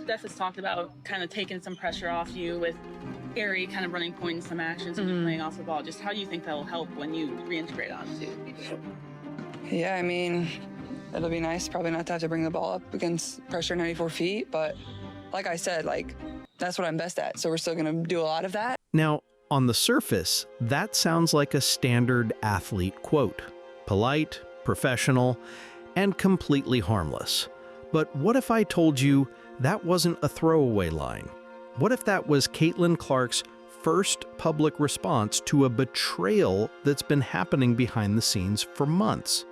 Steph has talked about kind of taking some pressure off you with Ari kind of running point in some actions and playing off the ball. Just how do you think that will help when you reintegrate onto? Yeah, I mean, it'll be nice probably not to have to bring the ball up against pressure 94 feet, but like I said, like, that's what I'm best at, so we're still going to do a lot of that. Now, on the surface, that sounds like a standard athlete quote. Polite, professional, and completely harmless. But what if I told you that wasn't a throwaway line? What if that was Caitlin Clark's first public response to a betrayal that's been happening behind the scenes for months?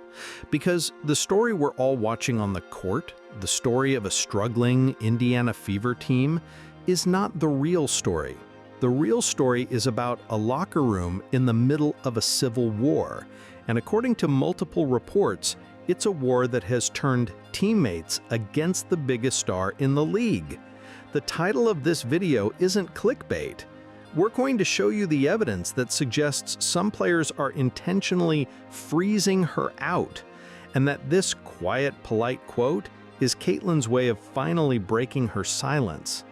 Because the story we're all watching on the court, the story of a struggling Indiana Fever team, is not the real story. The real story is about a locker room in the middle of a civil war, and according to multiple reports, it's a war that has turned teammates against the biggest star in the league. The title of this video isn't clickbait. We're going to show you the evidence that suggests some players are intentionally freezing her out, and that this quiet, polite quote is Caitlin's way of finally breaking her silence.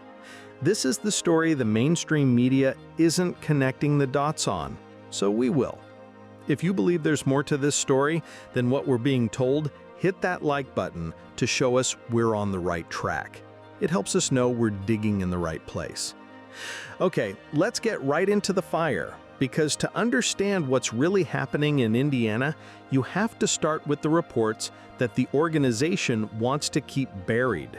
This is the story the mainstream media isn't connecting the dots on, so we will. If you believe there's more to this story than what we're being told, hit that like button to show us we're on the right track. It helps us know we're digging in the right place. Okay, let's get right into the fire, because to understand what's really happening in Indiana, you have to start with the reports that the organization wants to keep buried.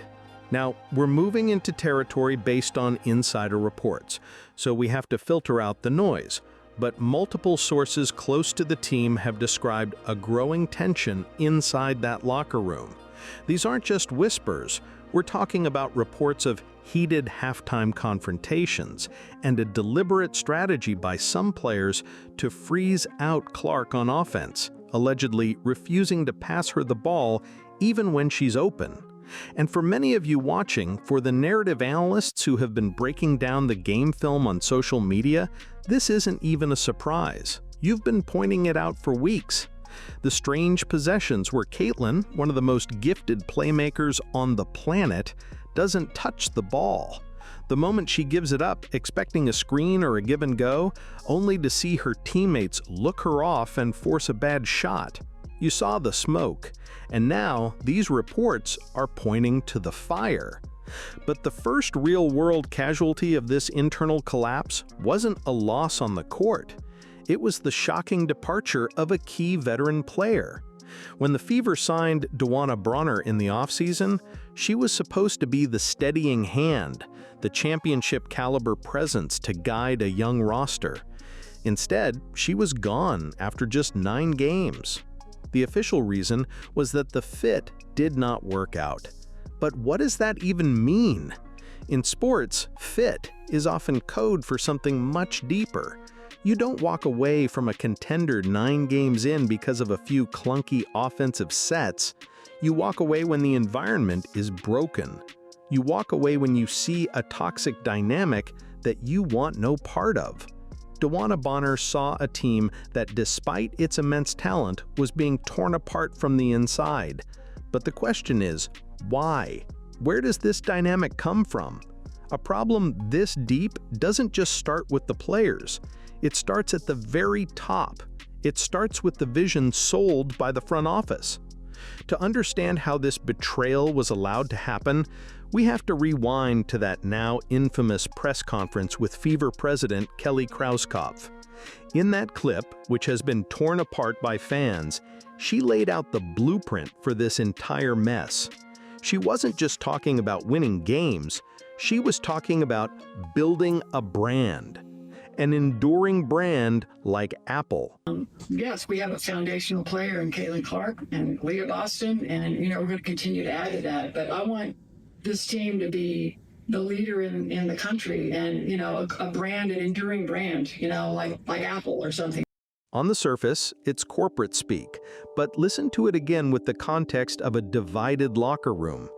Now, we're moving into territory based on insider reports, so we have to filter out the noise. But multiple sources close to the team have described a growing tension inside that locker room. These aren't just whispers. We're talking about reports of heated halftime confrontations and a deliberate strategy by some players to freeze out Clark on offense, allegedly refusing to pass her the ball even when she's open. And for many of you watching, for the narrative analysts who have been breaking down the game film on social media, this isn't even a surprise. You've been pointing it out for weeks. The strange possessions where Caitlin, one of the most gifted playmakers on the planet, doesn't touch the ball. The moment she gives it up, expecting a screen or a give and go, only to see her teammates look her off and force a bad shot. You saw the smoke, and now these reports are pointing to the fire. But the first real-world casualty of this internal collapse wasn't a loss on the court. It was the shocking departure of a key veteran player. When the Fever signed DeWanna Bonner in the offseason, she was supposed to be the steadying hand, the championship-caliber presence to guide a young roster. Instead, she was gone after just 9 games. The official reason was that the fit did not work out. But what does that even mean? In sports, fit is often code for something much deeper. You don't walk away from a contender 9 games in because of a few clunky offensive sets. You walk away when the environment is broken. You walk away when you see a toxic dynamic that you want no part of. DeWanna Bonner saw a team that, despite its immense talent, was being torn apart from the inside. But the question is, why? Where does this dynamic come from? A problem this deep doesn't just start with the players. It starts at the very top. It starts with the vision sold by the front office. To understand how this betrayal was allowed to happen, we have to rewind to that now infamous press conference with Fever President Kelly Krauskopf. In that clip, which has been torn apart by fans, she laid out the blueprint for this entire mess. She wasn't just talking about winning games, she was talking about building a brand. An enduring brand like Apple. Yes, we have a foundational player in Caitlin Clark and Leah Boston, and we're going to continue to add to that. But I want this team to be the leader in the country, and a brand, an enduring brand, like Apple or something. On the surface, it's corporate speak, but listen to it again with the context of a divided locker room.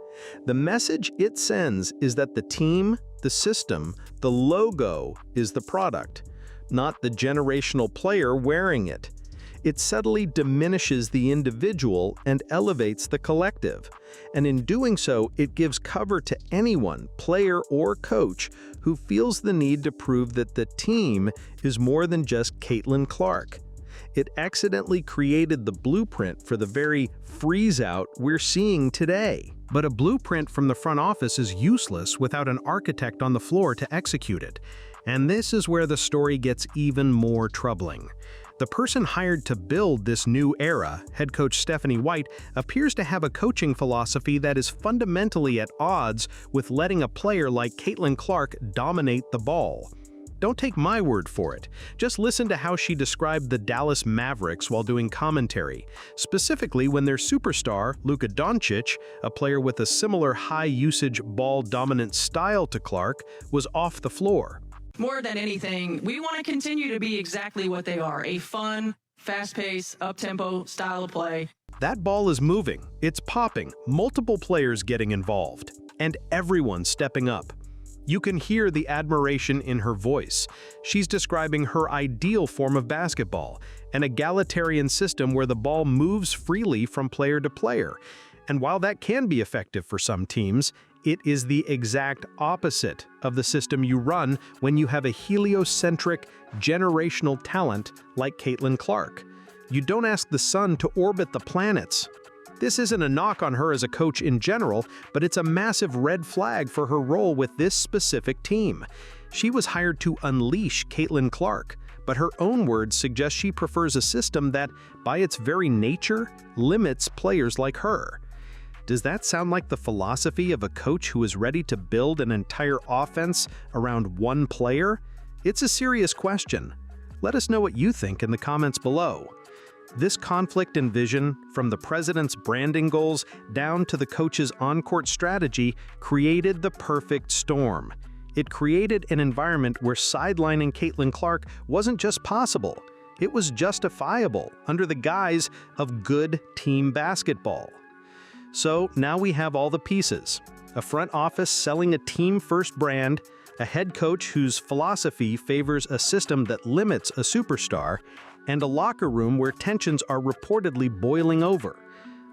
The message it sends is that the team, the system, the logo is the product, not the generational player wearing it. It subtly diminishes the individual and elevates the collective. And in doing so, it gives cover to anyone, player or coach, who feels the need to prove that the team is more than just Caitlin Clark. It accidentally created the blueprint for the very freeze-out we're seeing today. But a blueprint from the front office is useless without an architect on the floor to execute it. And this is where the story gets even more troubling. The person hired to build this new era, head coach Stephanie White, appears to have a coaching philosophy that is fundamentally at odds with letting a player like Caitlin Clark dominate the ball. Don't take my word for it. Just listen to how she described the Dallas Mavericks while doing commentary, specifically when their superstar, Luka Doncic, a player with a similar high-usage ball-dominant style to Clark, was off the floor. More than anything, we want to continue to be exactly what they are, a fun, fast-paced, up-tempo style of play. That ball is moving, it's popping, multiple players getting involved, and everyone stepping up. You can hear the admiration in her voice. She's describing her ideal form of basketball, an egalitarian system where the ball moves freely from player to player. And while that can be effective for some teams, it is the exact opposite of the system you run when you have a heliocentric, generational talent like Caitlin Clark. You don't ask the sun to orbit the planets. This isn't a knock on her as a coach in general, but it's a massive red flag for her role with this specific team. She was hired to unleash Caitlin Clark, but her own words suggest she prefers a system that, by its very nature, limits players like her. Does that sound like the philosophy of a coach who is ready to build an entire offense around one player? It's a serious question. Let us know what you think in the comments below. This conflict in vision, from the president's branding goals down to the coach's on-court strategy, created the perfect storm. It created an environment where sidelining Caitlin Clark wasn't just possible, it was justifiable under the guise of good team basketball. So now we have all the pieces: a front office selling a team-first brand, a head coach whose philosophy favors a system that limits a superstar, and a locker room where tensions are reportedly boiling over.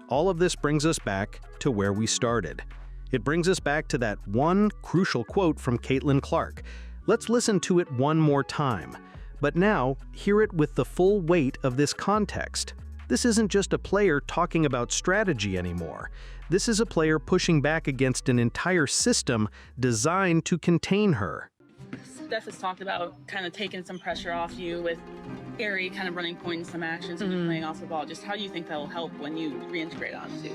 All of this brings us back to where we started. It brings us back to that one crucial quote from Caitlin Clark. Let's listen to it one more time. But now, hear it with the full weight of this context. This isn't just a player talking about strategy anymore. This is a player pushing back against an entire system designed to contain her. Steph has talked about kind of taking some pressure off you with Ari kind of running point and some actions and you playing off the ball. Just how do you think that will help when you reintegrate onto?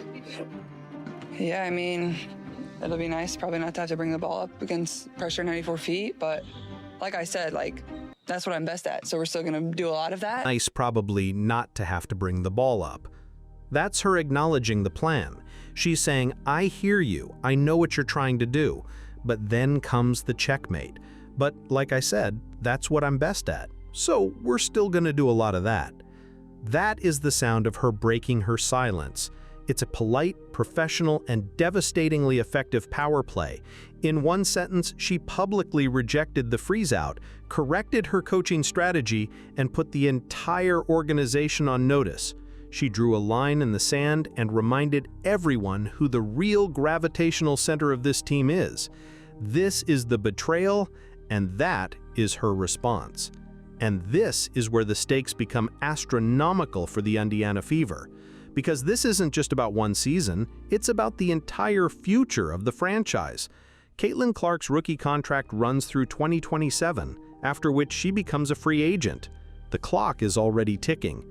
Yeah, I mean, it'll be nice probably not to have to bring the ball up against pressure 94 feet, but like I said, that's what I'm best at, so we're still going to do a lot of that. Nice probably not to have to bring the ball up. That's her acknowledging the plan. She's saying, I hear you, I know what you're trying to do, but then comes the checkmate. But like I said, that's what I'm best at, so we're still going to do a lot of that. That is the sound of her breaking her silence. It's a polite, professional, and devastatingly effective power play. In one sentence, she publicly rejected the freeze-out, corrected her coaching strategy, and put the entire organization on notice. She drew a line in the sand and reminded everyone who the real gravitational center of this team is. This is the betrayal, and that is her response. And this is where the stakes become astronomical for the Indiana Fever. Because this isn't just about one season, it's about the entire future of the franchise. Caitlin Clark's rookie contract runs through 2027, after which she becomes a free agent. The clock is already ticking.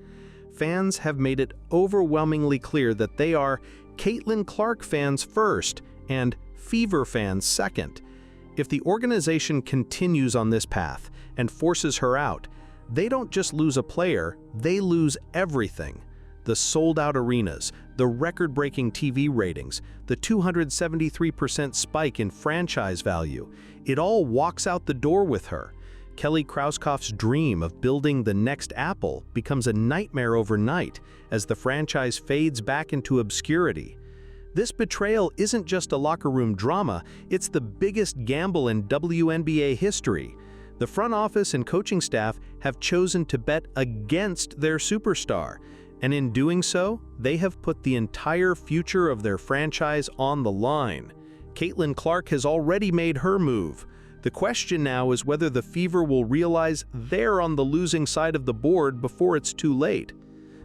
Fans have made it overwhelmingly clear that they are Caitlin Clark fans first and Fever fans second. If the organization continues on this path and forces her out, they don't just lose a player, they lose everything. The sold-out arenas, the record-breaking TV ratings, the 273% spike in franchise value, it all walks out the door with her. Kelly Krauskopf's dream of building the next Apple becomes a nightmare overnight as the franchise fades back into obscurity. This betrayal isn't just a locker room drama, it's the biggest gamble in WNBA history. The front office and coaching staff have chosen to bet against their superstar, and in doing so, they have put the entire future of their franchise on the line. Caitlin Clark has already made her move. The question now is whether the Fever will realize they're on the losing side of the board before it's too late.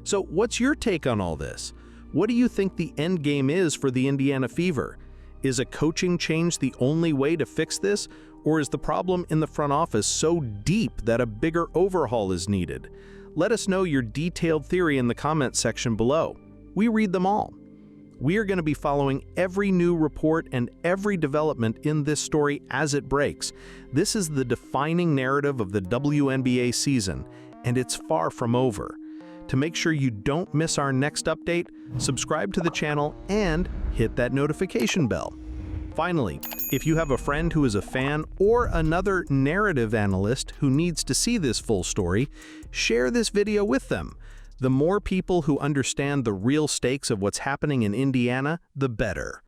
So what's your take on all this? What do you think the end game is for the Indiana Fever? Is a coaching change the only way to fix this, or is the problem in the front office so deep that a bigger overhaul is needed? Let us know your detailed theory in the comments section below. We read them all. We are going to be following every new report and every development in this story as it breaks. This is the defining narrative of the WNBA season, and it's far from over. To make sure you don't miss our next update, subscribe to the channel and hit that notification bell. Finally, if you have a friend who is a fan or another narrative analyst who needs to see this full story, share this video with them. The more people who understand the real stakes of what's happening in Indiana, the better.